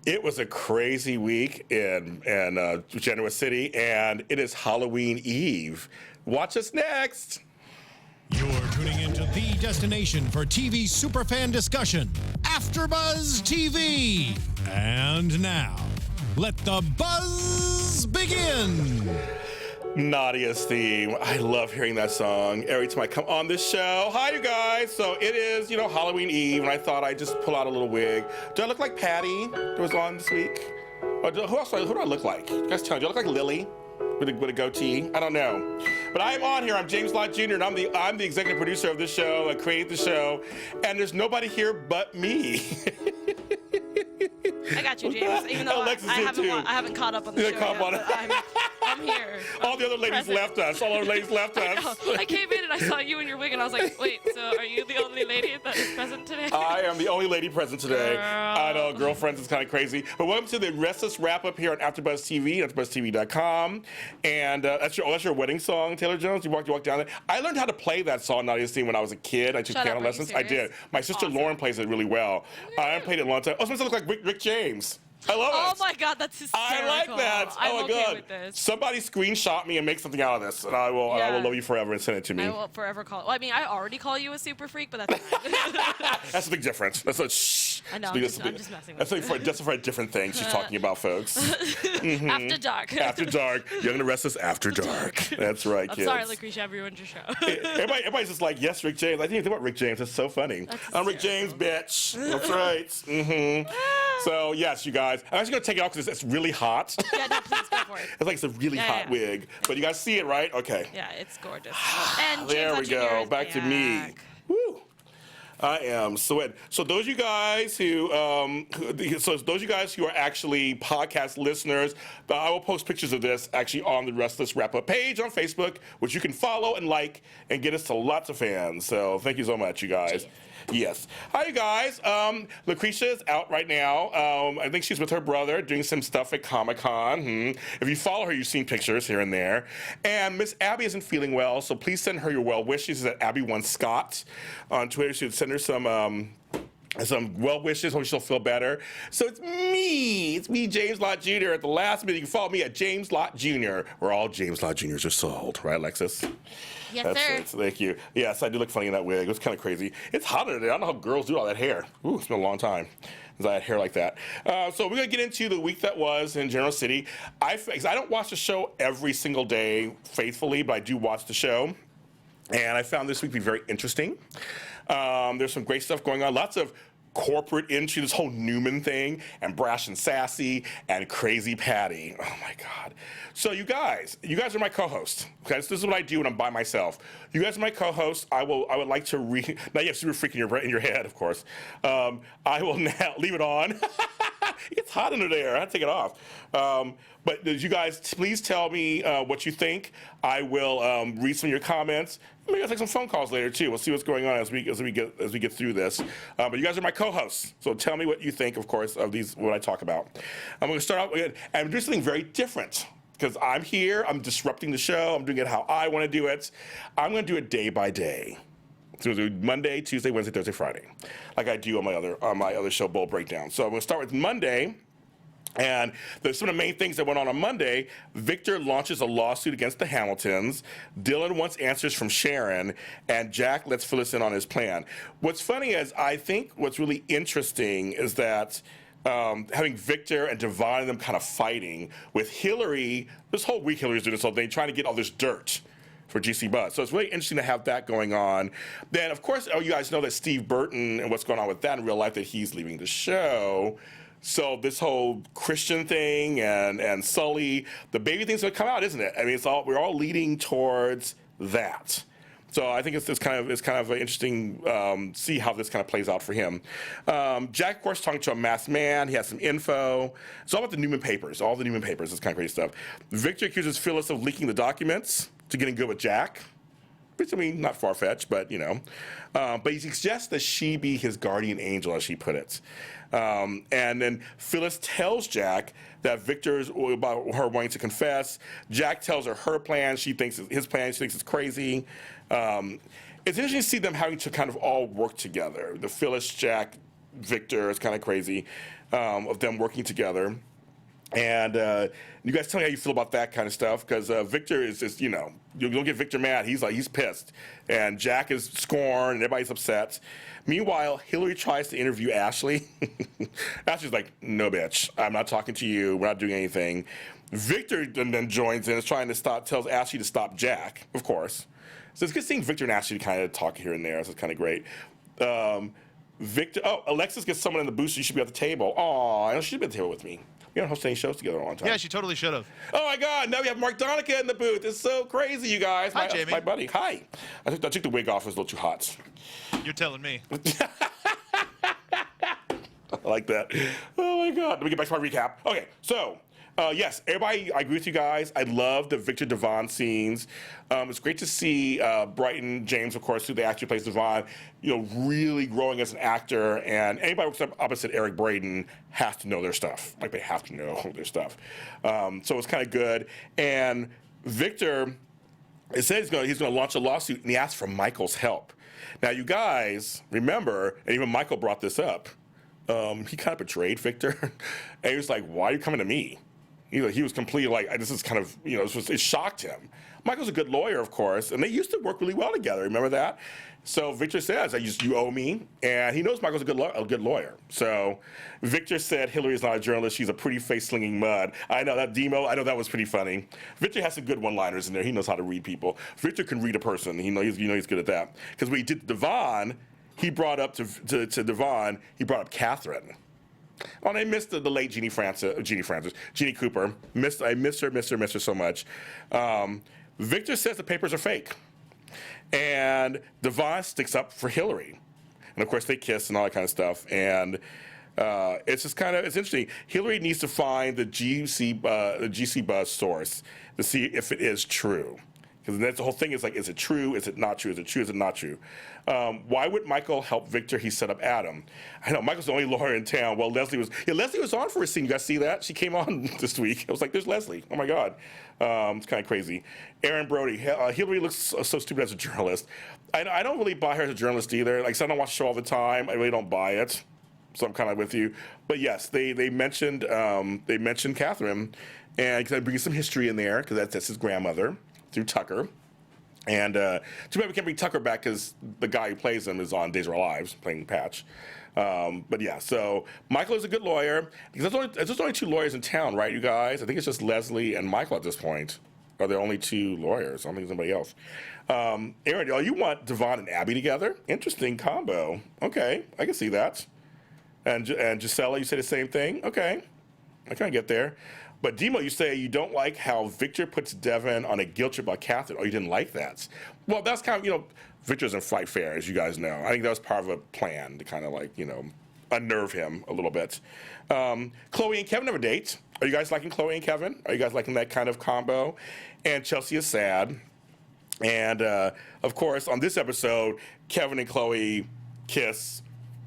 It was a crazy week in Genoa City, and it is Halloween Eve. Watch us next. You're tuning into the destination for TV superfan discussion, AfterBuzz TV. And now, let the buzz begin. Nadia's theme. I love hearing that song every time I come on this show. Hi, you guys. So it is, Halloween Eve, and I thought I'd just pull out a little wig. Do I look like Patty that was on this week? Or who do I look like? You guys tell me. Do I look like Lily with a goatee? I don't know. But I'm on here. I'm James Lott Jr., and I'm the executive producer of this show. I create the show, and there's nobody here but me. I got you, James. Even though I haven't caught up on the show yet, I'm here. All the other ladies left us. All the other ladies left us. I came in and I saw you in your wig, and I was like, wait, so are you the only lady that is present today? I am the only lady present today. Girl. I know, girlfriends is kind of crazy. But welcome to the Restless wrap-up here on AfterBuzz TV, AfterBuzzTV.com. And that's your wedding song, Taylor Jones? You walked down there. I learned how to play that song, Nadia's theme, when I was a kid. I took piano lessons. I did. My sister Lauren plays it really well. I haven't played it in a long time. I was supposed to look like Rick James. I love it. Oh my God, that's hysterical. I like that. I'm oh my okay God. with this. Somebody screenshot me and make something out of this, and I will love you forever and send it to me. I will forever call. Well, I mean, I already call you a super freak, but that's fine. That's a big difference. That's a shh. I know. I'm just messing with you. That's for a different thing she's talking about, folks. Mm-hmm. After dark. After dark. Young The Restless After Dark. That's right, kids. I'm sorry, Lucretia. I've ruined your show. Everybody's just like, yes, Rick James. I didn't even think about Rick James. That's so funny. I'm Rick James, bitch. That's right. Mm-hmm. So, yes, you guys. I'm actually going to take it off because it's really hot. Yeah, no, please go for it. It's like it's a really hot wig. But you guys see it, right? Okay. Yeah, it's gorgeous. And there we go. Back to me. Woo. I am sweating. So those you guys who are actually podcast listeners, I will post pictures of this actually on the Restless Wrap-Up page on Facebook, which you can follow and like and get us to lots of fans. So thank you so much, you guys. Yes. Hi, you guys. Lucretia is out right now. I think she's with her brother doing some stuff at Comic-Con. If you follow her, you've seen pictures here and there. And Miss Abby isn't feeling well, so please send her your well wishes. She's at Abby1Scott on Twitter. You should send her some well wishes. Hope she'll feel better. So it's me, James Lott Jr. At the last minute, you can follow me at James Lott Jr., where all James Lott Jrs. are sold. Right, Alexis? Yes, That's sir. It. So thank you. Yes, I do look funny in that wig. It was kind of crazy. It's hotter today. I don't know how girls do all that hair. Ooh, it's been a long time since I had hair like that. So we're going to get into the week that was in Genoa City. I don't watch the show every single day faithfully, but I do watch the show. And I found this week to be very interesting. There's some great stuff going on. Lots of corporate into this whole Newman thing, and Brash and Sassy and Crazy Patty. Oh my God. So you guys are my co-hosts. Okay, so this is what I do when I'm by myself. You guys are my co-hosts. I would like to now you have super freak in your head, of course. I will now leave it on. It's hot under there. I have to take it off. But you guys, please tell me what you think. I will read some of your comments. Maybe I'll take some phone calls later too. We'll see what's going on as we get through this. But you guys are my co-hosts, so tell me what you think, of course, of what I talk about. I'm going to start out with, and I'm doing something very different because I'm here. I'm disrupting the show. I'm doing it how I want to do it. I'm going to do it day by day. So we'll do Monday, Tuesday, Wednesday, Thursday, Friday, like I do on my other show, Bold Breakdown. So I'm going to start with Monday. And some of the main things that went on Monday. Victor launches a lawsuit against the Hamiltons. Dylan wants answers from Sharon. And Jack lets Phyllis in on his plan. What's funny is I think what's really interesting is that having Victor and Devon and them kind of fighting with Hillary. This whole week Hillary's doing this whole thing, trying to get all this dirt for GC Buzz. So it's really interesting to have that going on. Then, of course, you guys know that Steve Burton and what's going on with that in real life, that he's leaving the show. So this whole Christian thing and Sully, the baby thing's going to come out, isn't it? I mean, we're all leading towards that. So I think it's kind of interesting see how this kind of plays out for him. Jack, of course, talking to a masked man. He has some info. It's all about the Newman papers. All the Newman papers. It's kind of crazy stuff. Victor accuses Phyllis of leaking the documents to getting good with Jack. Which, I mean, not far-fetched, but, But he suggests that she be his guardian angel, as she put it. And then Phyllis tells Jack that Victor's about her wanting to confess. Jack tells her plan. She thinks his plan. She thinks it's crazy. It's interesting to see them having to kind of all work together. The Phyllis, Jack, Victor. It's kind of crazy of them working together. And you guys tell me how you feel about that kind of stuff, because Victor is just, you don't get Victor mad. He's pissed. And Jack is scorned, and everybody's upset. Meanwhile, Hillary tries to interview Ashley. Ashley's like, no, bitch. I'm not talking to you. We're not doing anything. Victor then joins in, is trying to tells Ashley to stop Jack, of course. So it's good seeing Victor and Ashley kind of talk here and there. So it's kind of great. Alexis gets someone in the booth, so you should be at the table. Aw, I know she should be at the table with me. We haven't hosted any shows together in a long time. Yeah, she totally should have. Oh my God! Now we have Mark Donica in the booth. It's so crazy, you guys. Hi, Jamie. My buddy. Hi. I took the wig off. It was a little too hot. You're telling me. I like that. Oh my God. Let me get back to my recap. Okay, so. Yes, everybody, I agree with you guys. I love the Victor Devon scenes. It's great to see Brighton James, of course, who they actually plays Devon, really growing as an actor. And anybody who works up opposite Eric Braeden has to know their stuff. Like, they have to know their stuff. So it's kind of good. And Victor, it says he's going to launch a lawsuit, and he asked for Michael's help. Now, you guys remember, and even Michael brought this up, he kind of betrayed Victor. And he was like, why are you coming to me? He was completely like, this is kind of, it shocked him. Michael's a good lawyer, of course, and they used to work really well together. Remember that? So Victor says, you owe me, and he knows Michael's a good lawyer. So Victor said Hillary is not a journalist. She's a pretty face-slinging mud. I know that demo. I know that was pretty funny. Victor has some good one-liners in there. He knows how to read people. Victor can read a person. He's good at that. Because when he did Devon, he brought up to Devon, he brought up Katherine. Oh, and I missed the late Jeannie Cooper. I miss her so much. Victor says the papers are fake. And Devon sticks up for Hillary. And of course they kiss and all that kind of stuff. And it's just it's interesting. Hillary needs to find the GC Buzz source to see if it is true. Because that's the whole thing is like, is it true? Is it not true? Is it true? Is it not true? Why would Michael help Victor? He set up Adam. I know, Michael's the only lawyer in town. Well, Leslie was on for a scene. You guys see that? She came on this week. I was like, there's Leslie. Oh my God. It's kind of crazy. Aaron Brody. Hillary looks so stupid as a journalist. I don't really buy her as a journalist either. Like, so I don't watch the show all the time. I really don't buy it. So I'm kind of with you. But yes, they mentioned Katherine, and I bring some history in there because that's his grandmother through Tucker. And too bad we can't bring Tucker back because the guy who plays him is on Days of Our Lives playing Patch. But yeah, so Michael is a good lawyer. Because there's only two lawyers in town, right, you guys? I think it's just Leslie and Michael at this point. Are there only two lawyers? I don't think there's anybody else. Aaron, you want Devon and Abby together? Interesting combo. Okay, I can see that. And Gisela, you say the same thing? Okay, I kind of get there. But Demo, you say you don't like how Victor puts Devon on a guilt trip about Katherine. Oh, you didn't like that. Well, that's kind of, Victor doesn't fight fair, as you guys know. I think that was part of a plan to kind of like, unnerve him a little bit. Chloe and Kevin have a date. Are you guys liking Chloe and Kevin? Are you guys liking that kind of combo? And Chelsea is sad. And, of course, on this episode, Kevin and Chloe kiss.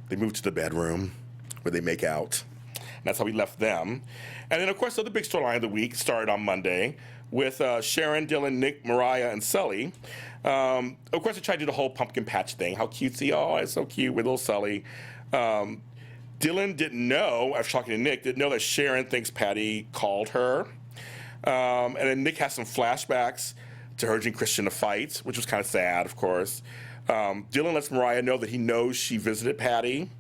They move to the bedroom where they make out. And that's how we left them. And then, of course, the other big storyline of the week started on Monday with Sharon, Dylan, Nick, Mariah, and Sully. Of course, they tried to do the whole pumpkin patch thing. How cutesy. Oh, it's so cute with little Sully. Dylan didn't know, after talking to Nick, didn't know that Sharon thinks Patty called her. And then Nick has some flashbacks to urging Christian to fight, which was kind of sad, of course. Dylan lets Mariah know that he knows she visited Patty.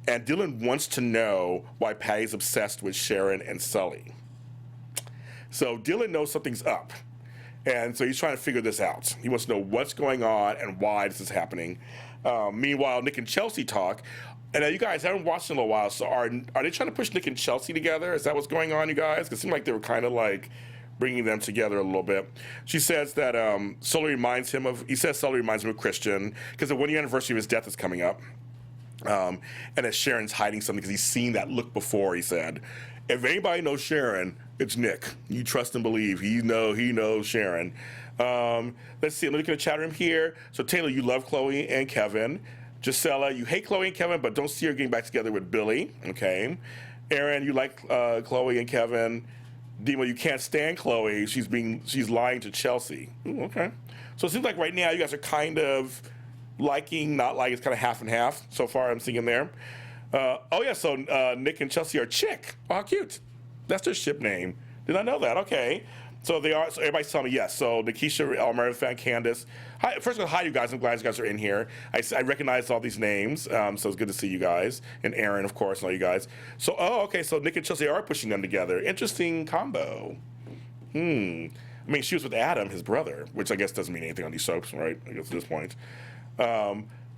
And Dylan wants to know why Patty's obsessed with Sharon and Sully. So Dylan knows something's up. And so he's trying to figure this out. He wants to know what's going on and why this is happening. Meanwhile, Nick and Chelsea talk. And you guys haven't watched in a little while, so are they trying to push Nick and Chelsea together? Is that what's going on, you guys? Because it seemed like they were kind of like bringing them together a little bit. She says that Sully reminds him of Christian because the 1 year anniversary of his death is coming up. And that Sharon's hiding something because he's seen that look before, he said. If anybody knows Sharon, it's Nick. You trust and believe. He knows Sharon. Let's see. I'm looking at the chat room here. So, Taylor, you love Chloe and Kevin. Gisela, you hate Chloe and Kevin, but don't see her getting back together with Billy. Okay. Aaron, you like Chloe and Kevin. Demo, you can't stand Chloe. She's lying to Chelsea. Ooh, okay. So, it seems like right now you guys are kind of liking, not liking. It's kind of half and half so far I'm seeing there. Oh yeah, so Nick and Chelsea are chick. Oh, how cute. That's their ship name. Did I know that? Okay. So they are. So everybody's telling me yes. So Nikisha, Almara, fan, Candace. Hi, first of all, hi you guys. I'm glad you guys are in here. I recognize all these names. So it's good to see you guys, and Aaron, of course, and all you guys. So okay. So Nick and Chelsea are pushing them together. Interesting combo. I mean, she was with Adam, his brother, which I guess doesn't mean anything on these soaps, right? I guess at this point.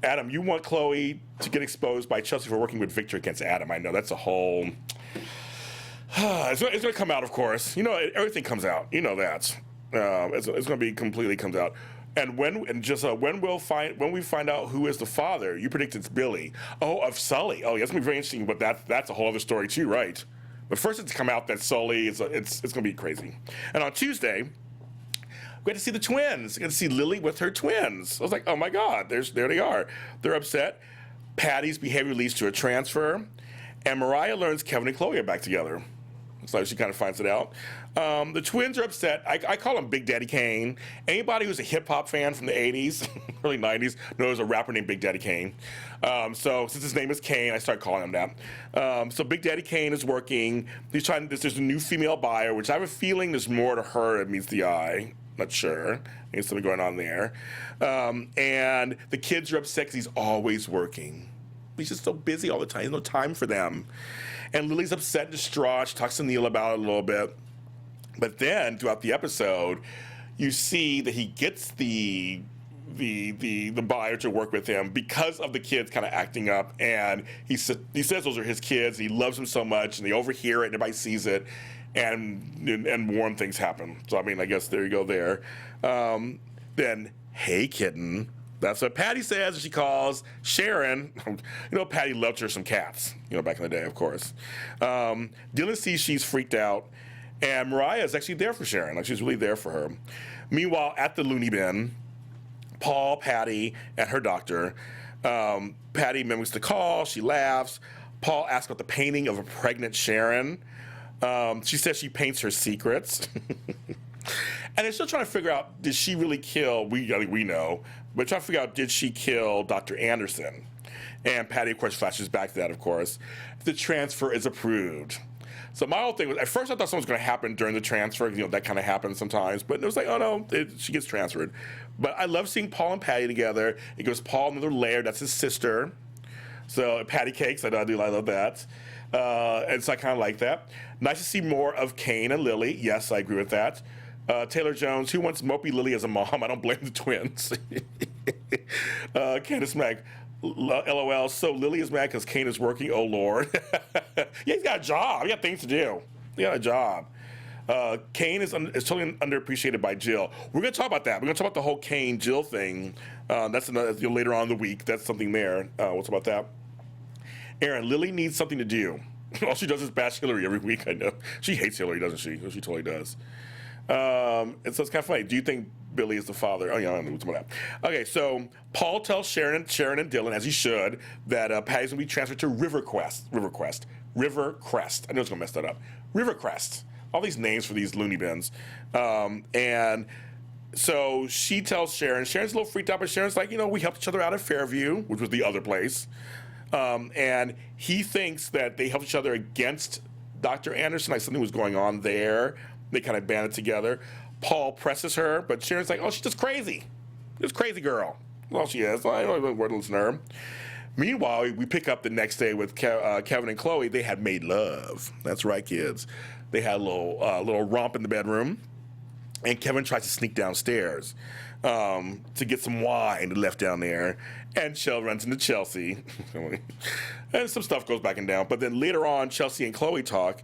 Adam, you want Chloe to get exposed by Chelsea for working with Victor against Adam. I know that's a whole. It's going to come out, of course. You know, everything comes out. You know that. It's going to be completely comes out. And when we find out who is the father, you predict it's Billy. Oh, of Sully. Oh, yeah, it's going to be very interesting. But that's a whole other story too, right? But first, it's come out that Sully it's going to be crazy. And on Tuesday, we got to see the twins. We got to see Lily with her twins. I was like, oh my God, there they are. They're upset. Patty's behavior leads to a transfer, and Mariah learns Kevin and Chloe are back together. So she kind of finds it out. The twins are upset. I call him Big Daddy Kane. Anybody who's a hip hop fan from the 80s, early 90s, knows a rapper named Big Daddy Kane. So since his name is Kane, I started calling him that. So Big Daddy Kane is working. He's trying. There's a new female buyer, which I have a feeling there's more to her than meets the eye. Not sure. There's something going on there. And the kids are upset because he's always working. He's just so busy all the time. There's no time for them. And Lily's upset and distraught. She talks to Neil about it a little bit. But then, throughout the episode, you see that he gets the buyer to work with him because of the kids kind of acting up. And he says those are his kids. He loves them so much. And they overhear it, and everybody sees it. And warm things happen. So, I mean, I guess there you go there. Then, hey, kitten. That's what Patty says. She calls Sharon. You know, Patty loved her some cats, you know, back in the day, of course. Dylan sees she's freaked out, and Mariah is actually there for Sharon. Like, she's really there for her. Meanwhile, at the loony bin, Paul, Patty, and her doctor. Patty mimics the call. She laughs. Paul asks about the painting of a pregnant Sharon. She says she paints her secrets. And they're still trying to figure out, did she really kill, I think we know, but trying to figure out, did she kill Dr. Anderson? And Patty, of course, flashes back to that, of course. The transfer is approved. So my whole thing was, at first I thought something was going to happen during the transfer. You know, that kind of happens sometimes. But it was like, oh, no, she gets transferred. But I love seeing Paul and Patty together. It gives Paul another layer. That's his sister. So Patty cakes, I love that. And so I kind of like that. Nice to see more of Kane and Lily. Yes, I agree with that. Taylor Jones, who wants Mopey Lily as a mom? I don't blame the twins. Candace Mack, LOL. So Lily is mad because Kane is working. Oh, Lord. Yeah, he's got a job. He got things to do. He got a job. Kane is totally underappreciated by Jill. We're going to talk about that. We're going to talk about the whole Kane-Jill thing. That's another, later on in the week. That's something there. We'll talk about that. Aaron, Lily needs something to do. All she does is bash Hillary every week, I know. She hates Hillary, doesn't she? She totally does. And so it's kind of funny. Do you think Billy is the father? Oh, yeah, I don't know what's about that. Okay, so Paul tells Sharon and Dylan, as he should, that Patty's going to be transferred to Rivercrest. I know it's going to mess that up. Rivercrest. All these names for these loony bins. And so she tells Sharon. Sharon's a little freaked out, but Sharon's like, we helped each other out at Fairview, which was the other place. And he thinks that they helped each other against Dr. Anderson, like something was going on there. They kind of banded together. Paul presses her, but Sharon's like, oh, she's just crazy. Just crazy girl. Well, she is. I don't know where to listen to her. Meanwhile, we pick up the next day with Kevin and Chloe. They had made love. That's right, kids. They had a little romp in the bedroom. And Kevin tries to sneak downstairs to get some wine left down there. And Shell runs into Chelsea. And some stuff goes back and down. But then later on, Chelsea and Chloe talk.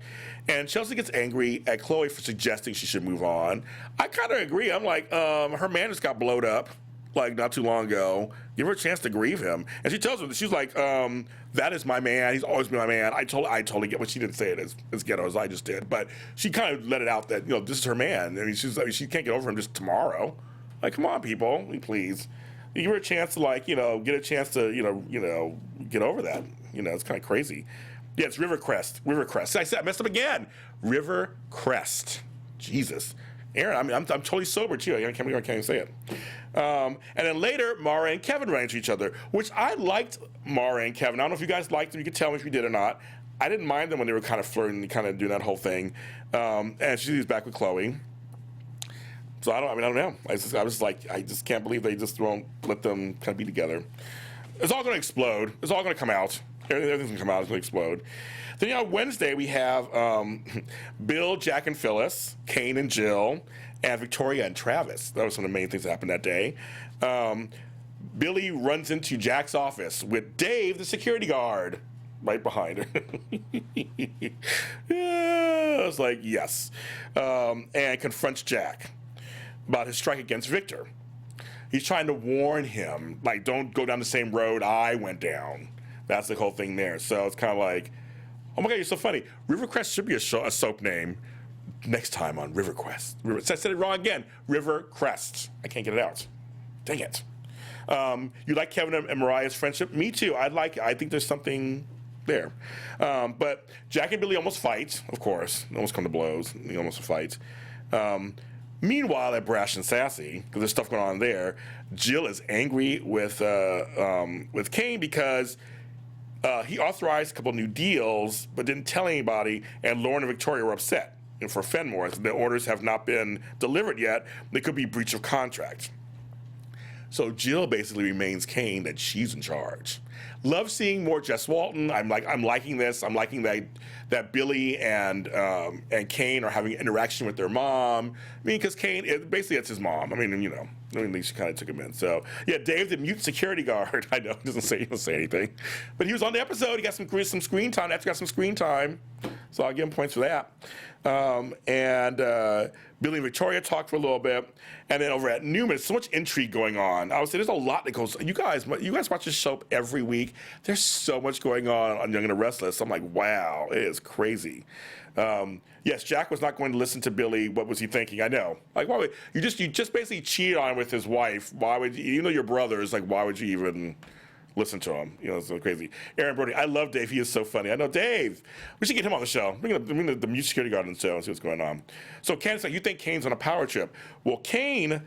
And Chelsea gets angry at Chloe for suggesting she should move on. I kind of agree. I'm like, her man just got blowed up, like, not too long ago. Give her a chance to grieve him. And she tells him, she's like, that is my man. He's always been my man. I totally get what she didn't say it as ghetto as I just did. But she kind of let it out that, this is her man. I mean, she can't get over him just tomorrow. Like, come on, people, please. You give her a chance to, get a chance to, get over that. It's kind of crazy. Yeah, it's Rivercrest. I messed up again. Rivercrest. Jesus. Aaron, I mean, I'm totally sober too. I can't even say it. And then later, Mara and Kevin ran into each other, which I liked Mara and Kevin. I don't know if you guys liked them. You could tell me if you did or not. I didn't mind them when they were kind of flirting and kind of doing that whole thing. And she's back with Chloe. So I don't know. I was like, I just can't believe they just won't let them kind of be together. It's all going to explode. It's all going to come out. Everything's going to come out. It's going to explode. Then on Wednesday we have Bill, Jack, and Phyllis, Kane and Jill, and Victoria and Travis. That was some of the main things that happened that day. Billy runs into Jack's office with Dave, the security guard, right behind her. Yeah, I was like, yes. And confronts Jack about his strike against Victor. He's trying to warn him, like, don't go down the same road I went down. That's the whole thing there. So it's kind of like, oh my God, you're so funny. Rivercrest should be a soap name next time on Riverquest. I said it wrong again. Rivercrest. I can't get it out. Dang it. You like Kevin and Mariah's friendship? Me too. I think there's something there. But Jack and Billy almost fight, of course. They almost come to blows. They almost fight. Meanwhile, at Brash and Sassy, because there's stuff going on there, Jill is angry with Kane because he authorized a couple new deals but didn't tell anybody, and Lauren and Victoria were upset. And for Fenmore, the orders have not been delivered yet. They could be breach of contract. So Jill basically remains Kane that she's in charge. Love seeing more Jess Walton. I'm liking this. I'm liking that Billy and Kane are having interaction with their mom. I mean, because Kane, basically it's his mom. I mean, you know, she kind of took him in. So yeah, Dave, the mute security guard. I know he doesn't say anything, but he was on the episode. He got some screen time. After got some screen time, so I'll give him points for that. Billy and Victoria talked for a little bit, and then over at Newman, so much intrigue going on. I would say there's a lot that goes. You guys watch this show every week. There's so much going on Young The Restless. I'm like, wow, it is crazy. Yes, Jack was not going to listen to Billy. What was he thinking? I know. Like, why would you just basically cheat on him with his wife? Why would you know your brothers? Like, why would you even listen to him? You know, it's so crazy. Aaron Brody, I love Dave. He is so funny. I know Dave. We should get him on the show. Bring the mute security guard on the show and see what's going on. So Kane's like, you think Kane's on a power trip? Well, Kane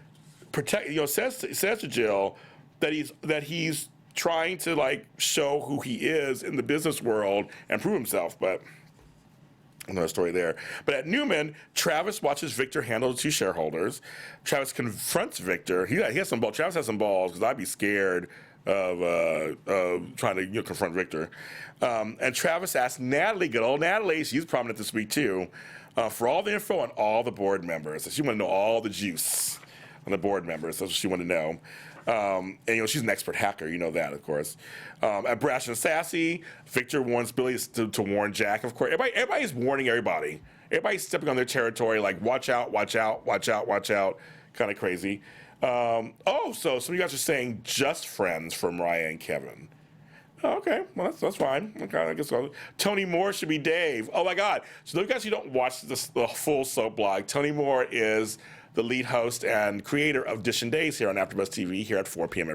says to Jill that he's trying to like show who he is in the business world and prove himself, but another story there. But at Newman, Travis watches Victor handle the two shareholders. Travis confronts Victor. He has some balls. Travis has some balls because I'd be scared of trying to confront Victor. And Travis asked Natalie, good old Natalie, she's prominent this week too, for all the info on all the board members. So she wanted to know all the juice on the board members. That's what she wanted to know. And she's an expert hacker, you know that, of course. At Brash and Sassy, Victor warns Billy to warn Jack, of course. Everybody's warning everybody. Everybody's stepping on their territory, like watch out, watch out, watch out, watch out. Kind of crazy. So some of you guys are saying just friends for Mariah and Kevin. Oh, okay, well that's fine. Okay, I guess Tony Moore should be Dave. Oh my God! So those guys who don't watch the full soap blog, Tony Moore is the lead host and creator of Dish and Days here on AfterBuzz TV here at 4 p.m.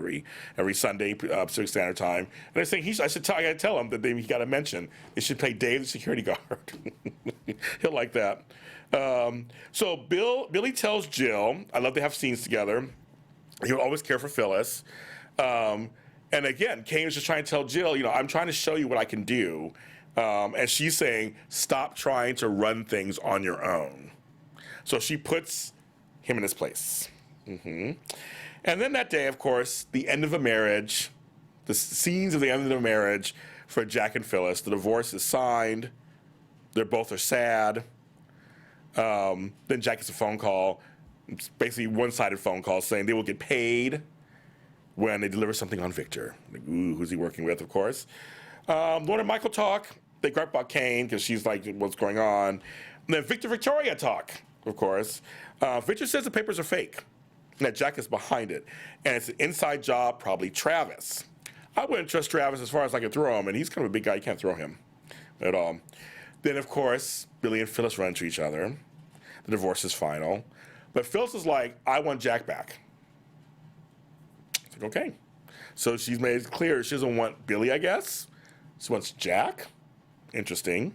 every Sunday Pacific Standard Time. And they're saying I gotta tell him that he got to mention they should play Dave the security guard. He'll like that. So Billy tells Jill, I love to have scenes together. He'll always care for Phyllis. And again, Kane was just trying to tell Jill, I'm trying to show you what I can do. And she's saying, stop trying to run things on your own. So she puts him in his place. Mm-hmm. And then that day, of course, the end of a marriage, the scenes of the end of the marriage for Jack and Phyllis. The divorce is signed. They both are sad. Then Jack gets a phone call. It's basically one-sided phone call saying they will get paid when they deliver something on Victor. Like, ooh, who's he working with, of course. Lauren and Michael talk. They gripe about Kane because she's like, what's going on? And then Victoria talk, of course. Victor says the papers are fake and that Jack is behind it. And it's an inside job, probably Travis. I wouldn't trust Travis as far as I can throw him, and he's kind of a big guy. You can't throw him at all. Then, of course, Billy and Phyllis run into each other. The divorce is final. But Phyllis is like, I want Jack back. It's like, okay. So she's made it clear she doesn't want Billy, I guess. She wants Jack. Interesting.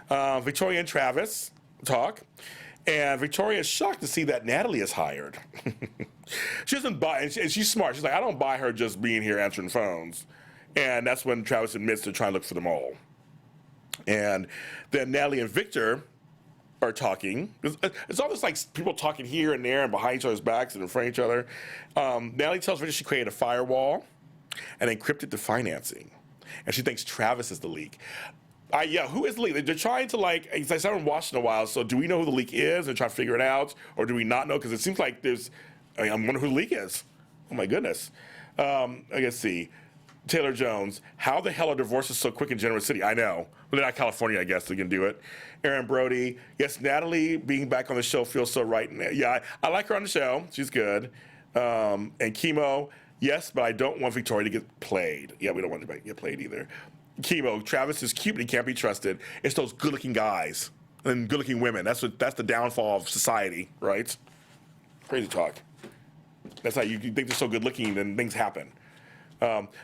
Victoria and Travis talk. And Victoria is shocked to see that Natalie is hired. She doesn't buy, and she's smart. She's like, I don't buy her just being here answering phones. And that's when Travis admits to trying to look for them all. And then Natalie and Victor are talking. It's all this like people talking here and there and behind each other's backs and in front of each other. Natalie tells Victor she created a firewall and encrypted the financing. And she thinks Travis is the leak. Yeah, who is the leak? They're trying to like, I haven't watched in a while, so do we know who the leak is and try to figure it out? Or do we not know? Because it seems like I'm wondering who the leak is. Oh my goodness. I guess see. Taylor Jones, how the hell are divorces so quick in Genoa City? I know. Well, they're not California, I guess, they can do it. Aaron Brody, yes, Natalie being back on the show feels so right. Yeah, I like her on the show. She's good. And Chemo, yes, but I don't want Victoria to get played. Yeah, we don't want to get played either. Chemo, Travis is cute, but he can't be trusted. It's those good-looking guys and good-looking women. That's the downfall of society, right? Crazy talk. That's how you think they're so good-looking, then things happen.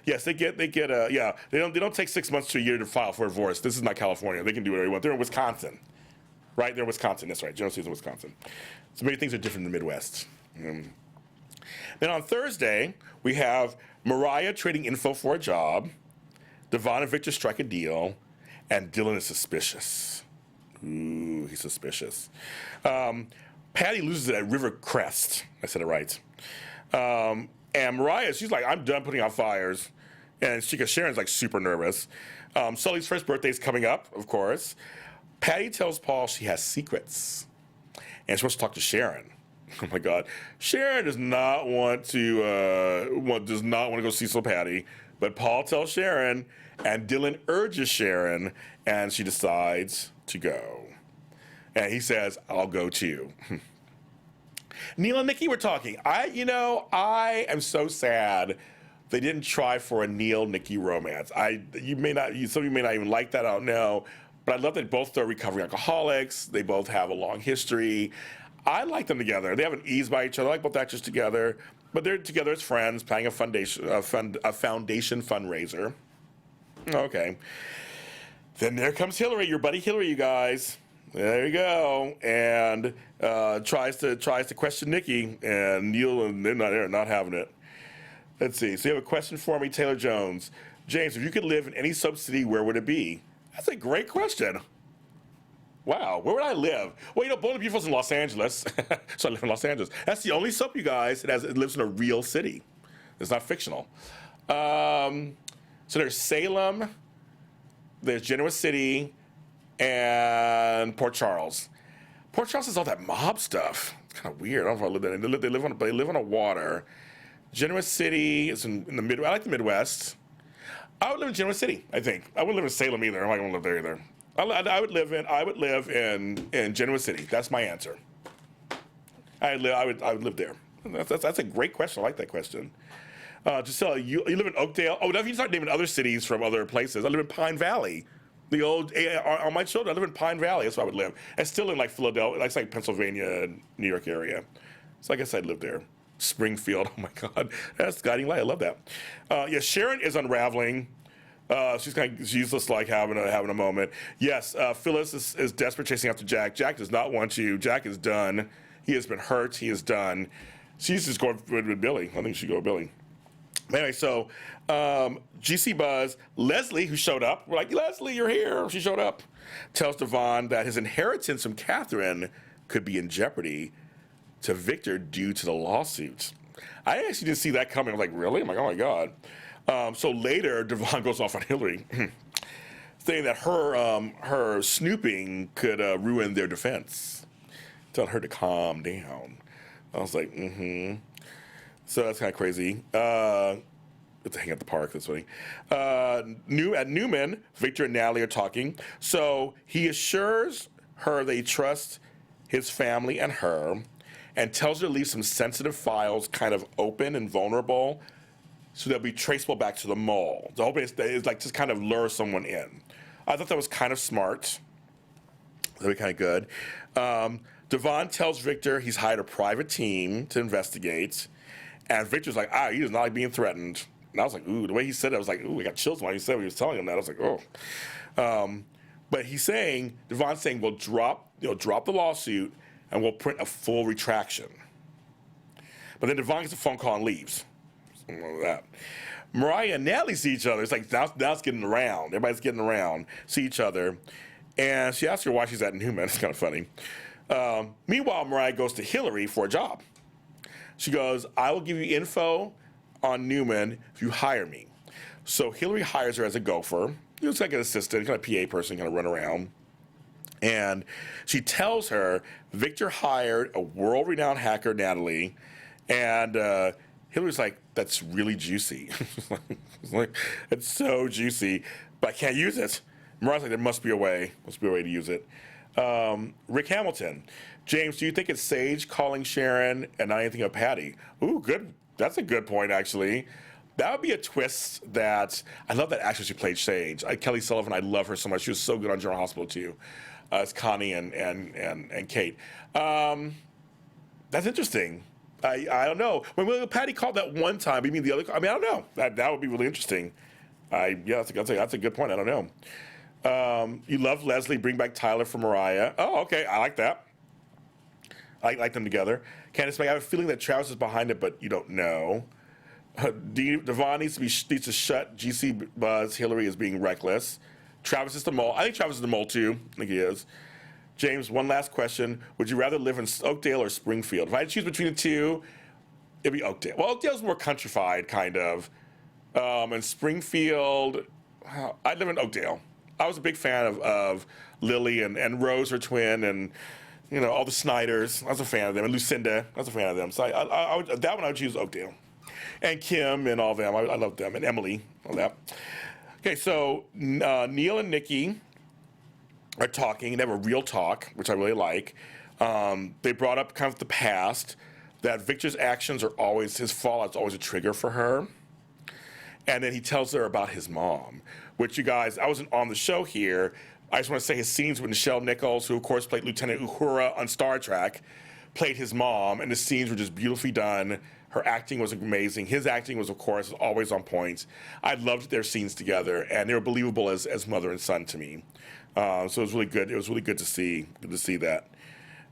Yes, they don't take 6 months to a year to file for a divorce. This is not California. They can do whatever they want. They're in Wisconsin, right? They're in Wisconsin. That's right. Genoa City's in Wisconsin. So maybe things are different in the Midwest. Then on Thursday, we have Mariah trading info for a job. Devon and Victor strike a deal, and Dylan is suspicious. Ooh, he's suspicious. Patty loses it at River Crest. I said it right. And Mariah, she's like, I'm done putting out fires. And Sharon's like super nervous. Sully's first birthday is coming up, of course. Patty tells Paul she has secrets. And she's supposed to talk to Sharon. Oh my God. Sharon does not want to go see Slow Patty. But Paul tells Sharon, and Dylan urges Sharon, and she decides to go. And he says, I'll go too. Neil and Nikki were talking. I am so sad they didn't try for a Neil-Nikki romance. Some of you may not even like that, I don't know. But I love that both are recovering alcoholics. They both have a long history. I like them together. They haven't eased by each other. I like both actors together. But they're together as friends, planning a foundation fundraiser. Okay. Then there comes Hillary, your buddy Hillary, you guys. There you go. And tries to question Nikki, and Neil and they're not having it. Let's see. So you have a question for me, Taylor Jones. James, if you could live in any sub-city, where would it be? That's a great question. Wow, where would I live? Well, Bold and Beautiful's in Los Angeles, so I live in Los Angeles. That's the only soap, you guys, it lives in a real city. It's not fictional. So there's Salem, there's Genoa City, and Port Charles. Port Charles has all that mob stuff. It's kind of weird. I don't know if I live there. They live on the water. Genoa City is in the Midwest. I like the Midwest. I would live in Genoa City, I think. I wouldn't live in Salem either. I'm not going to live there either. I would live in Genoa City. That's my answer. I would live there. That's a great question. I like that question. Giselle, you live in Oakdale. Oh, now if you start naming other cities from other places, I live in Pine Valley. On my children, I live in Pine Valley. That's where I would live. And still in like Philadelphia, that's like Pennsylvania, New York area. So I guess I'd live there. Springfield. Oh my God, that's guiding light. I love that. Yeah, Sharon is unraveling. She's just like having a moment. Yes, Phyllis is desperate chasing after Jack. Jack does not want you. Jack is done. He has been hurt. He is done. She's just going with Billy. I think she should go with Billy. Anyway, so GC Buzz, Leslie, who showed up, we're like, Leslie, you're here. She showed up. Tells Devon that his inheritance from Katherine could be in jeopardy to Victor due to the lawsuits. I actually didn't see that coming. I was like, really? I'm like, oh my God. So later, Devon goes off on Hillary, saying that her snooping could ruin their defense. Telling her to calm down. I was like, So that's kind of crazy. It's a hang at the park. That's funny. At Newman, Victor and Natalie are talking. So he assures her they trust his family and her, and tells her to leave some sensitive files kind of open and vulnerable, so they'll be traceable back to the mall. The hope is like just kind of lure someone in. I thought that was kind of smart. That'd be kind of good. Devon tells Victor he's hired a private team to investigate, and Victor's like, he does not like being threatened. And I was like, ooh, the way he said it, I was like, ooh, I got chills when he said when he was telling him that. I was like, oh. But Devon's saying, well, drop the lawsuit and we'll print a full retraction. But then Devon gets a phone call and leaves. Something wrong with that. Mariah and Natalie see each other. It's like now it's getting around. Everybody's getting around, see each other. And she asks her why she's at Newman. It's kind of funny. Meanwhile, Mariah goes to Hillary for a job. She goes, I will give you info on Newman if you hire me. So Hillary hires her as a gopher. It's like an assistant, kind of PA person, kind of run around. And she tells her Victor hired a world-renowned hacker, Natalie, and Hillary's like, that's really juicy. It's so juicy, but I can't use it. Mariah's like, there must be a way. Must be a way to use it. Rick Hamilton. James, do you think it's Sage calling Sharon and not anything of Patty? Ooh, good. That's a good point, actually. That would be a twist that... I love that actress who played Sage. Kelly Sullivan, I love her so much. She was so good on General Hospital, too. As Connie and Kate. That's interesting. I don't know. When Patty called that one time, you mean the other... I mean, I don't know. That would be really interesting. Yeah, that's a good point. I don't know. You love Leslie. Bring back Tyler for Mariah. Oh, okay. I like that. I like them together. Candace May, I have a feeling that Travis is behind it, but you don't know. Devon needs to shut GC Buzz. Hillary is being reckless. Travis is the mole. I think Travis is the mole, too. I think he is. James, one last question. Would you rather live in Oakdale or Springfield? If I had to choose between the two, it'd be Oakdale. Well, Oakdale's more countrified, kind of. And Springfield, I'd live in Oakdale. I was a big fan of Lily and Rose, her twin, and all the Snyders. I was a fan of them. And Lucinda, I was a fan of them. So I would choose Oakdale. And Kim and all them. I love them. And Emily, all that. Okay, so Neil and Nikki are talking. They have a real talk, which I really like. They brought up kind of the past, that Victor's actions are always, his fallout's always a trigger for her. And then he tells her about his mom, which you guys, I wasn't on the show here. I just want to say his scenes with Nichelle Nichols, who of course played Lieutenant Uhura on Star Trek, played his mom, and the scenes were just beautifully done. Her acting was amazing. His acting was, of course, always on point. I loved their scenes together, and they were believable as mother and son to me. So it was really good. It was really good to see that.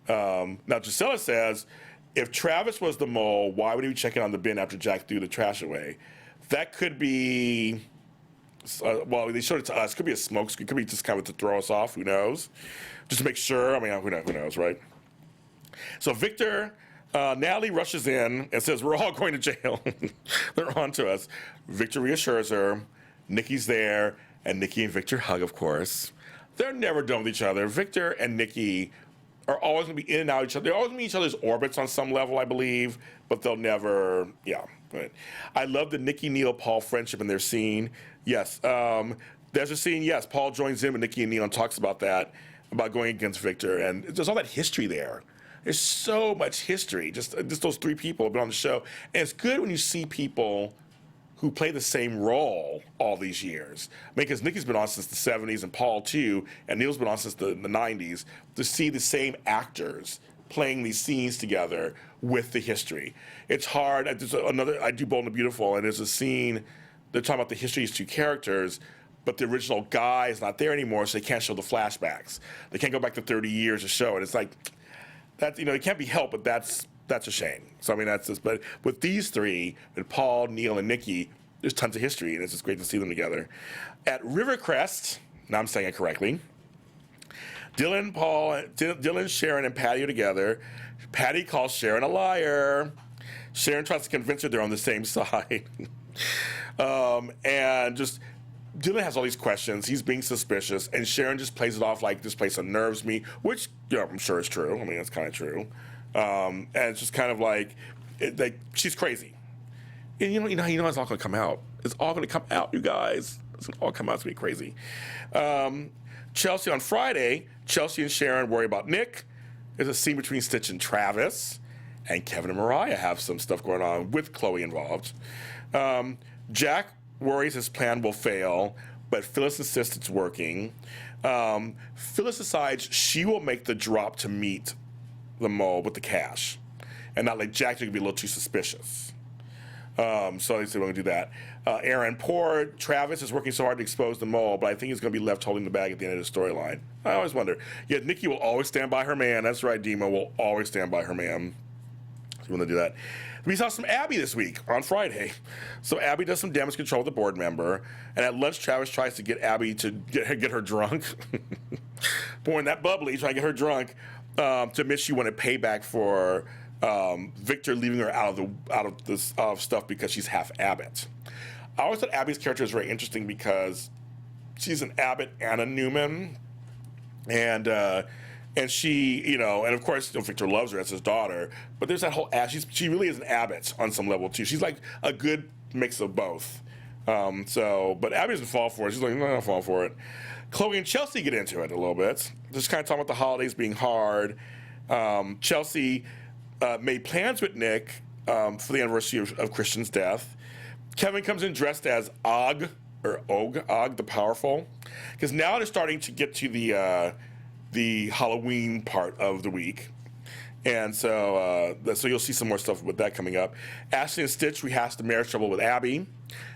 Now, Gisela says, if Travis was the mole, why would he be checking on the bin after Jack threw the trash away? That could be, well, they showed it to us. It could be a smoke screen. It could be just kind of to throw us off. Who knows? Just to make sure. I mean, who knows, right? So Victor, Natalie rushes in and says, we're all going to jail. They're on to us. Victor reassures her. Nikki's there, and Nikki and Victor hug, of course. They're never done with each other. Victor and Nikki are always going to be in and out of each other. They're always going to be each other's orbits on some level, I believe, but they'll never, yeah. But I love the Nikki, Neil, Paul friendship in their scene. Yes, there's a scene, yes, Paul joins in with Nikki and Neil and talks about that, about going against Victor, and there's all that history there. There's so much history, just those three people have been on the show. And it's good when you see people who play the same role all these years. I mean, because Nikki's been on since the 70s, and Paul too, and Neil's been on since the 90s, to see the same actors playing these scenes together with the history. It's hard. I do Bold and the Beautiful, and there's a scene, they're talking about the history of these two characters, but the original guy is not there anymore, so they can't show the flashbacks. They can't go back to 30 years to show it. It's like, that, it can't be helped, but that's a shame. So, I mean, that's just, but with these three, with Paul, Neil, and Nikki, there's tons of history, and it's just great to see them together. At Rivercrest, now I'm saying it correctly, Dylan, Sharon, and Patty are together. Patty calls Sharon a liar. Sharon tries to convince her they're on the same side. And just, Dylan has all these questions. He's being suspicious, and Sharon just plays it off like this place unnerves me, which, I'm sure is true. I mean, it's kind of true. And it's just kind of like she's crazy. And you know, it's all going to come out. It's all going to come out, you guys. It's going to all come out. It's going to be crazy. Chelsea on Friday, Chelsea and Sharon worry about Nick. There's a scene between Stitch and Travis. And Kevin and Mariah have some stuff going on with Chloe involved. Jack worries his plan will fail, but Phyllis insists it's working. Phyllis decides she will make the drop to meet the mole with the cash and not let Jack be a little too suspicious. So they said we're going to do that. Aaron, poor Travis is working so hard to expose the mole, but I think he's going to be left holding the bag at the end of the storyline. I always wonder. Yeah, Nikki will always stand by her man. That's right, Dima will always stand by her man. So we're going to do that. We saw some Abby this week on Friday. So Abby does some damage control with the board member, and at lunch, Travis tries to get Abby to get her drunk. Pouring that bubbly, trying to get her drunk to admit she wanted payback for Victor leaving her out of this stuff because she's half Abbott. I always thought Abby's character is very interesting because she's an Abbott and a Newman, and she, and of course Victor loves her as his daughter, but there's that whole she really is an Abbott on some level too. She's like a good mix of both. But Abby doesn't fall for it. She's like, no, I don't fall for it. Chloe and Chelsea get into it a little bit, just kind of talking about the holidays being hard. Chelsea made plans with Nick for the anniversary of Christian's death. Kevin comes in dressed as Og the Powerful, because now they're starting to get to the Halloween part of the week, and so you'll see some more stuff with that coming up. Ashley and Stitch rehash the marriage trouble with Abby.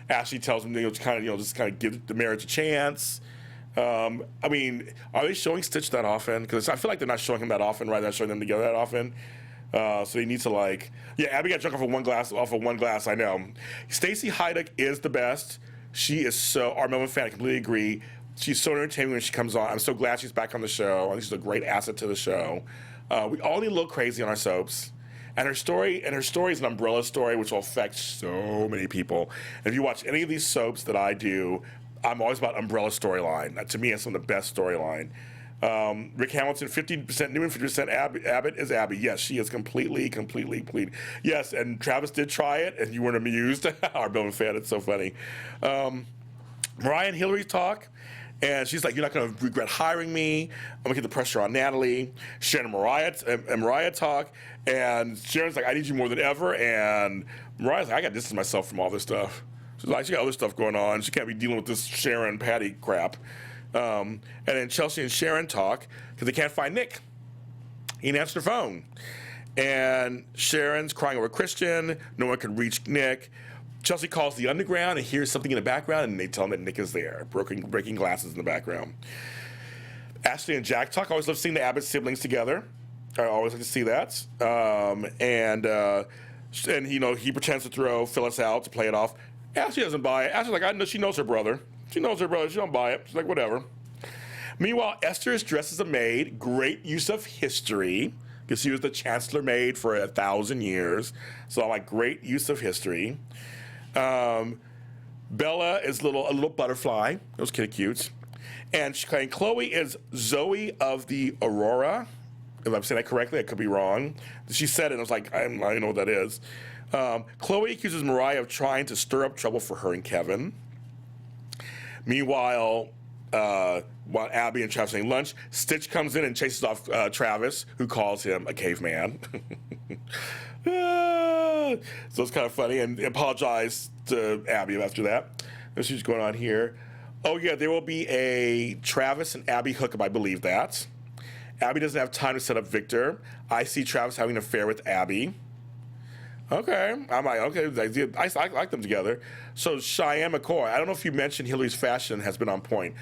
Ashley tells him just kind of give the marriage a chance. Are they showing Stitch that often? Because I feel like they're not showing him that often, right? They're not showing them together that often. So he needs to Abby got drunk off of one glass. I know. Stacey Heiduck is the best. She is so, our Melvin fan, I completely agree. She's so entertaining when she comes on. I'm so glad she's back on the show. I think she's a great asset to the show. We all need a little crazy on our soaps. And her story is an umbrella story which will affect so many people. And if you watch any of these soaps that I do, I'm always about umbrella storyline. To me, it's some of the best storyline. Rick Hamilton, 50% Newman, 50% Abbott is Abby. Yes, she is completely. Yes, and Travis did try it, and you weren't amused. Our Bill fan, it's so funny. Mariah and Hillary talk, and she's like, you're not going to regret hiring me. I'm going to get the pressure on Natalie. Sharon and Mariah talk, and Sharon's like, I need you more than ever, and Mariah's like, I got to distance myself from all this stuff. She's like, she got other stuff going on. She can't be dealing with this Sharon Patty crap. And then Chelsea and Sharon talk because they can't find Nick. He didn't answer the phone. And Sharon's crying over Christian. No one can reach Nick. Chelsea calls the underground and hears something in the background, and they tell him that Nick is there, breaking glasses in the background. Ashley and Jack talk. I always love seeing the Abbott siblings together. I always like to see that. And he pretends to throw Phyllis out to play it off. Ashley doesn't buy it. Ashley's like, I know she knows her brother. She knows her brother. She don't buy it. She's like, whatever. Meanwhile, Esther is dressed as a maid. Great use of history, because she was the Chancellor maid for 1,000 years. So I'm like, great use of history. Bella is a little butterfly. It was kind of cute. And Chloe is Zoe of the Aurora. If I'm saying that correctly, I could be wrong. She said it, and I was like, I don't know what that is. Chloe accuses Mariah of trying to stir up trouble for her and Kevin. Meanwhile, while Abby and Travis are eating lunch, Stitch comes in and chases off Travis, who calls him a caveman. So it's kind of funny, and apologize to Abby after that. Let's see what's going on here. Oh, yeah, there will be a Travis and Abby hookup, I believe that. Abby doesn't have time to set up Victor. I see Travis having an affair with Abby. Okay, I'm like, okay, I like them together. So Cheyenne McCoy, I don't know if you mentioned Hillary's fashion has been on point.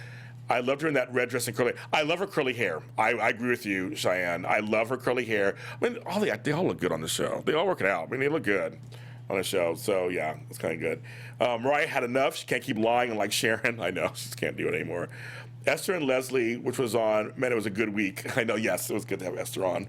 I loved her in that red dress and curly. I love her curly hair. I agree with you, Cheyenne. I love her curly hair. I mean, they all look good on the show. They all work it out. I mean, they look good on the show. So yeah, it's kind of good. Mariah had enough. She can't keep lying and like Sharon. I know, she just can't do it anymore. Esther and Leslie, which was on, man, it was a good week. I know, yes, it was good to have Esther on.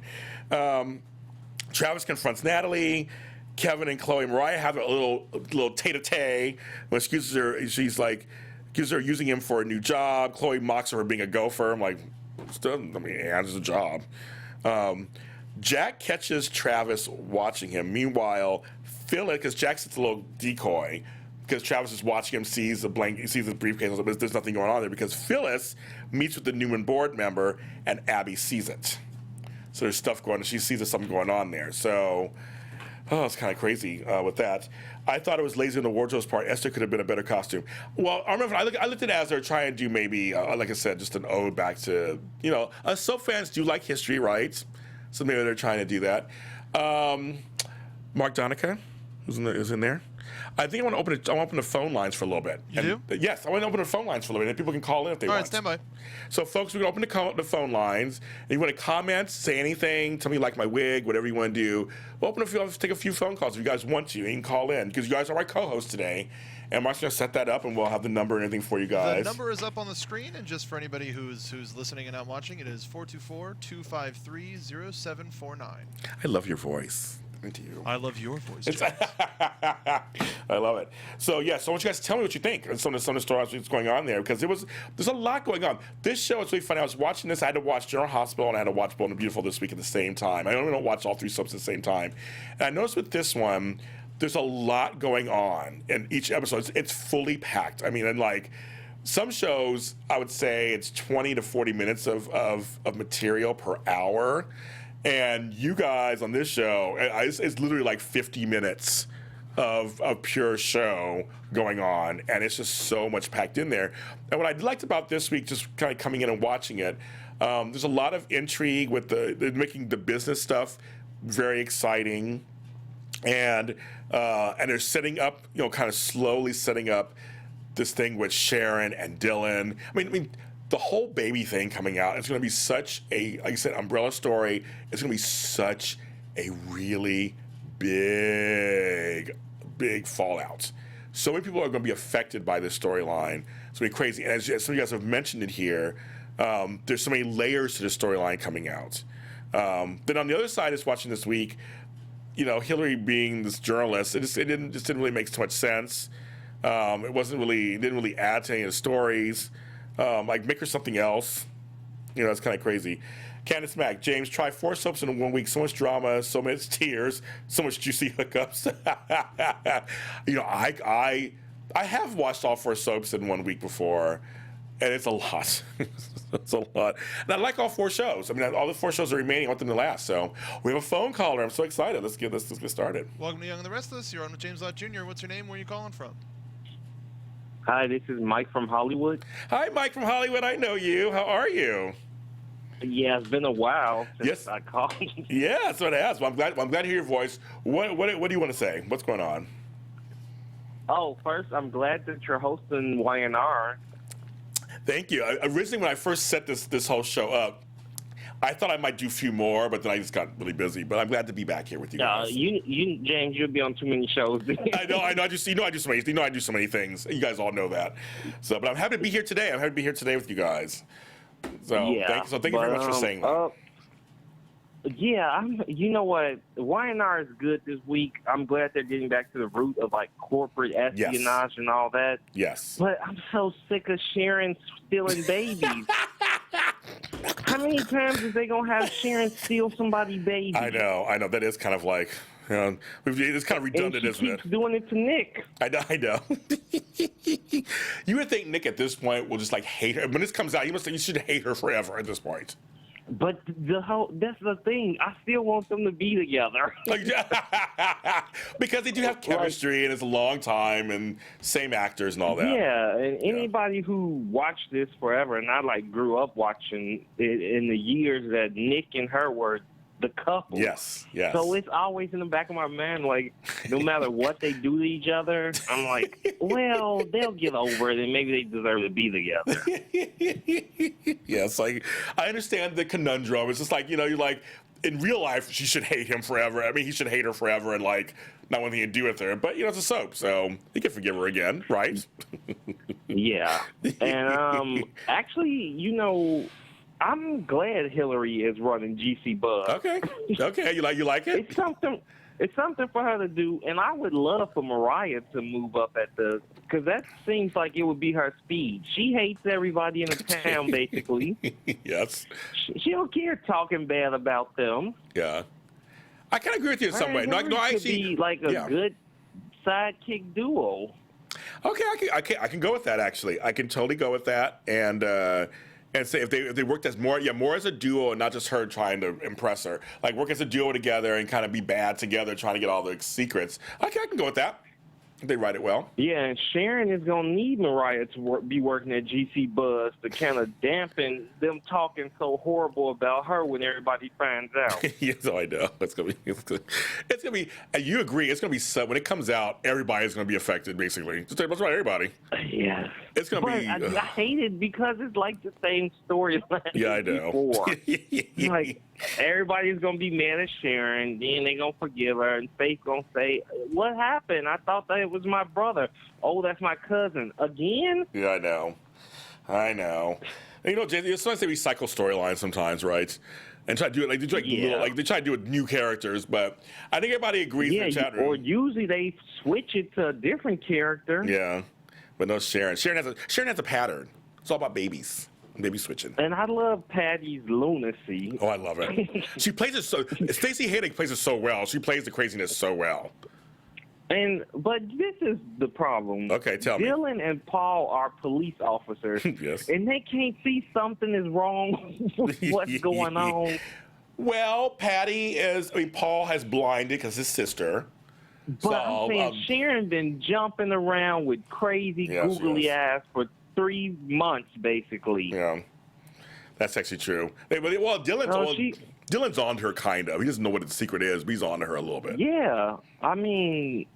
Travis confronts Natalie. Kevin and Chloe. Mariah have a little tete-a-tete. When excuses her, she's like, accuses her of using him for a new job. Chloe mocks her for being a gopher. I'm like, it's a job. Jack catches Travis watching him. Meanwhile, Phyllis, because Jack sits a little decoy, because Travis is watching him, sees the briefcase, but there's nothing going on there, because Phyllis meets with the Newman board member, and Abby sees it. So there's stuff going on. She sees there's something going on there. So, it's kind of crazy with that. I thought it was lazy on the wardrobe's part. Esther could have been a better costume. Well, I remember I looked at it as they're trying to do maybe, like I said, just an ode back to, us soap fans do like history, right? So maybe they're trying to do that. Mark Donica is in there. I think I want to open the phone lines for a little bit. You do? Yes, I want to open the phone lines for a little bit, and people can call in if they want. All right, stand by. So, folks, we're going to open the phone lines. If you want to comment, say anything, tell me you like my wig, whatever you want to do. We'll take a few phone calls if you guys want to. You can call in because you guys are my co-hosts today. And Mark's going to set that up, and we'll have the number and everything for you guys. The number is up on the screen, and just for anybody who's listening and not watching, it is 424-253-0749. I love your voice. Into you. I love your voice, James. I love it. So, yeah, so I want you guys to tell me what you think of some of the stories that's going on there, because there's a lot going on. This show is really funny. I was watching this. I had to watch General Hospital, and I had to watch Bold and Beautiful this week at the same time. I don't watch all three soaps at the same time. And I noticed with this one, there's a lot going on in each episode. It's fully packed. I mean, and like some shows, I would say it's 20 to 40 minutes of material per hour. And you guys on this show, it's literally like 50 minutes of pure show going on. And it's just so much packed in there. And what I liked about this week, just kind of coming in and watching it, there's a lot of intrigue with the making the business stuff very exciting. And they're setting up, kind of slowly setting up this thing with Sharon and Dylan. I mean, the whole baby thing coming out, it's going to be such a, like I said, umbrella story. It's going to be such a really big fallout. So many people are going to be affected by this storyline. It's going to be crazy. And as some of you guys have mentioned it here, there's so many layers to the storyline coming out. Then on the other side is watching this week, Hillary being this journalist, it didn't really make too much sense. It didn't really add to any of the stories. Like make her something else. It's kind of crazy. Candace Mack, James, try 4 soaps in 1 week. So much drama, so much tears, so much juicy hookups. I have watched all 4 soaps in 1 week before, and it's a lot. It's a lot. And I like all 4 shows. I mean, all the 4 shows are remaining. I want them to last. So we have a phone caller. I'm so excited. Let's get started. Welcome to Young The Restless. You're on with James Lott Jr. What's your name? Where are you calling from? Hi, this is Mike from Hollywood. Hi, Mike from Hollywood. I know you. How are you? Yeah, it's been a while since I called. Yeah, that's what it has. Well, I'm glad to hear your voice. What do you want to say? What's going on? Oh, first, I'm glad that you're hosting Y&R. Thank you. Originally, when I first set this whole show up, I thought I might do a few more, but then I just got really busy. But I'm glad to be back here with you guys. James, you'll be on too many shows. I know. I do so many things. You guys all know that. So, but I'm happy to be here today. I'm happy to be here today with you guys. So, yeah, thank you very much for saying that. You know what? Y&R is good this week. I'm glad they're getting back to the root of like corporate espionage and all that. Yes. But I'm so sick of Sharon stealing babies. How many times is they gonna have Sharon steal somebody's baby? I know. That is kind of like, it's kind of redundant, isn't it? She keeps doing it to Nick. I know. You would think Nick at this point will just like hate her. When this comes out, you should hate her forever at this point. But that's the thing. I still want them to be together. Because they do have chemistry, and it's a long time, and same actors and all that. Yeah, and anybody who watched this forever, and I grew up watching it in the years that Nick and her were the couple. Yes. So it's always in the back of my mind, no matter what they do to each other, I'm like, well, they'll get over it, and maybe they deserve to be together. Yes, I understand the conundrum. It's just like, you're like, in real life, she should hate him forever. I mean, he should hate her forever and, not want anything to do with her. But, it's a soap, so you can forgive her again, right? Yeah. And, actually, I'm glad Hillary is running GC Buzz. Okay. You like it? It's something for her to do, and I would love for Mariah to move up because that seems like it would be her speed. She hates everybody in the town, basically. Yes. She don't care talking bad about them. Yeah. I kind of agree with you in some way. No, I actually be a good sidekick duo. Okay, I can go with that. Actually, I can totally go with that, and say if they worked as more as a duo and not just her trying to impress her, work as a duo together and kind of be bad together, trying to get all the secrets. Okay, I can go with that. They write it well. Yeah, and Sharon is going to need Mariah to be working at GC Buzz to kind of dampen them talking so horrible about her when everybody finds out. Yes, I know. It's gonna be. And you agree? It's gonna be when it comes out. Everybody's gonna be affected, basically. Just about everybody. Yeah. It's gonna be. I hate it because it's like the same storyline. Yeah, I know. Before. Like everybody's gonna be mad at Sharon, then they gonna forgive her, and Faith gonna say, "What happened? I thought that it was my brother. Oh, that's my cousin again." Yeah, I know. And, you know, Jay, sometimes they recycle storylines sometimes, right? And try to do it they try to do it with new characters, but I think everybody agrees in the chat room. Or usually they switch it to a different character. Yeah, but no Sharon. Sharon has a pattern. It's all about babies. Baby switching. And I love Patty's lunacy. Oh, I love it. She plays it so. Stacey Haydick plays it so well. She plays the craziness so well. But this is the problem. Okay, tell me. Dylan and Paul are police officers. Yes. And they can't see something is wrong with what's going on. Well, Paul has blinded because his sister. But I'm saying Sharon been jumping around with crazy googly eyes for 3 months, basically. Yeah. That's actually true. Dylan's on to her, kind of. He doesn't know what the secret is, but he's on to her a little bit. Yeah. I mean,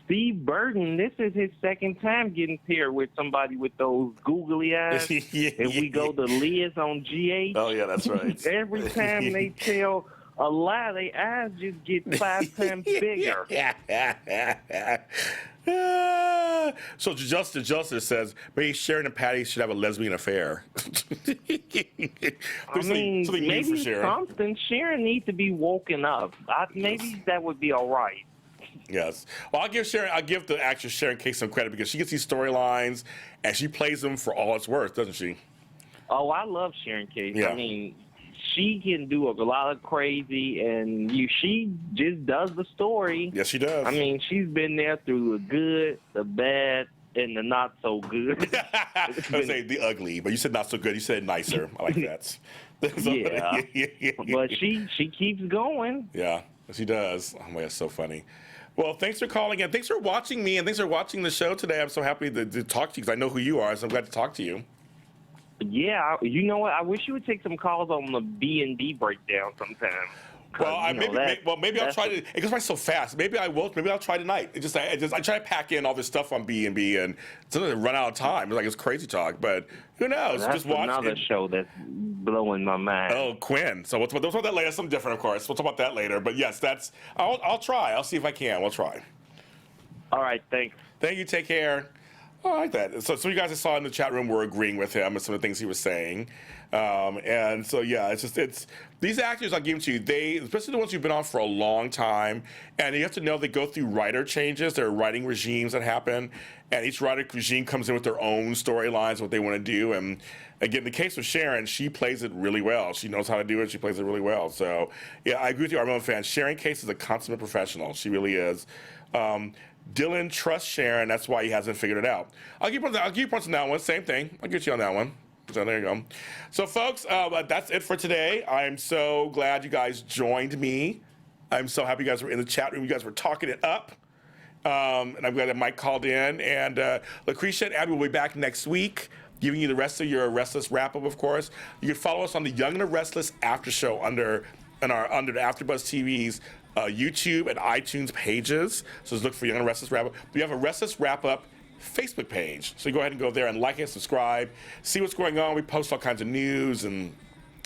Steve Burton, this is his second time getting paired with somebody with those googly eyes. If we go to Liz on GH. Oh, yeah, that's right. Every time they tell a lie, their eyes just get 5 times bigger. So Justice says maybe Sharon and Patty should have a lesbian affair. I mean, maybe something. Sharon needs to be woken up. Maybe that would be all right. Yes. Well, I'll give the actress Sharon Case some credit because she gets these storylines and she plays them for all it's worth, doesn't she? Oh, I love Sharon Case. Yeah. I mean, she can do a lot of crazy, and she just does the story. Yes, she does. I mean, she's been there through the good, the bad, and the not so good. I was saying the ugly, but you said not so good. You said nicer. I like that. Yeah. But she keeps going. Yeah, she does. Oh, my God, that's so funny. Well, thanks for calling in. Thanks for watching me, and thanks for watching the show today. I'm so happy to talk to you because I know who you are, so I'm glad to talk to you. Yeah, you know what? I wish you would take some calls on the B&B breakdown sometime. Well, maybe I'll try to. It goes by so fast. Maybe I will. Maybe I'll try tonight. I try to pack in all this stuff on B&B, and sometimes I run out of time. It's crazy talk, but who knows? That's just watch another show that's blowing my mind. Oh, Quinn. So we'll talk about that later. Something different, of course. We'll talk about that later. But yes, I'll try. I'll see if I can. We'll try. All right. Thanks. Thank you. Take care. I like that. So you guys I saw in the chat room were agreeing with him and some of the things he was saying. And so, yeah, it's these actors, I'll give them to you, especially the ones who've been on for a long time, and you have to know they go through writer changes. There are writing regimes that happen, and each writer regime comes in with their own storylines, what they want to do. And again, in the case of Sharon, she plays it really well. She knows how to do it. She plays it really well. So, yeah, I agree with you, Armand fan. Sharon Case is a consummate professional. She really is. Dylan trusts Sharon. That's why he hasn't figured it out. I'll give you points on that one. Same thing. I'll get you on that one. So there you go. So, folks, that's it for today. I'm so glad you guys joined me. I'm so happy you guys were in the chat room. You guys were talking it up. And I'm glad that Mike called in. And Lucretia and Abby will be back next week, giving you the rest of your Restless wrap-up, of course. You can follow us on the Young The Restless After Show under the AfterBuzz TV's YouTube and iTunes pages. So just look for Young The Restless wrap-up. We have a Restless wrap-up Facebook page. So you go ahead and go there and like and subscribe. See what's going on. We post all kinds of news and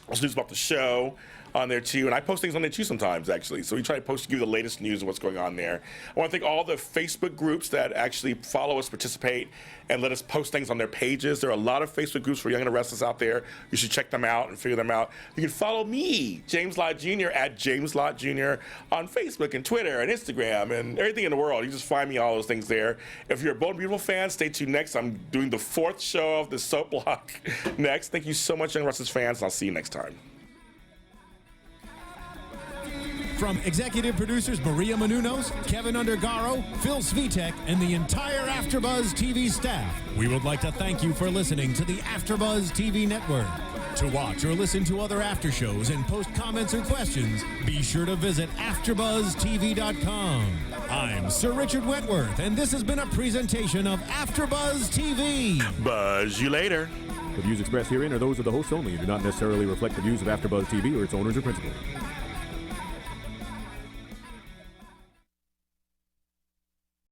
news about the show on there too. And I post things on there too sometimes, actually. So we try to post to give you the latest news and what's going on there. I want to thank all the Facebook groups that actually follow us, participate, and let us post things on their pages. There are a lot of Facebook groups for Young and Restless out there. You should check them out and figure them out. You can follow me, James Lott Jr., at James Lott Jr. on Facebook and Twitter and Instagram and everything in the world. You just find me all those things there. If you're a Bold and Beautiful fan, stay tuned next. I'm doing the 4th show of the Soap Block next. Thank you so much, Young Restless fans, and I'll see you next time. From executive producers Maria Menounos, Kevin Undergaro, Phil Svitek, and the entire AfterBuzz TV staff, we would like to thank you for listening to the AfterBuzz TV network. To watch or listen to other after shows and post comments or questions, be sure to visit AfterBuzzTV.com. I'm Sir Richard Wentworth, and this has been a presentation of AfterBuzz TV. Buzz you later. The views expressed herein are those of the hosts only and do not necessarily reflect the views of AfterBuzz TV or its owners or principals.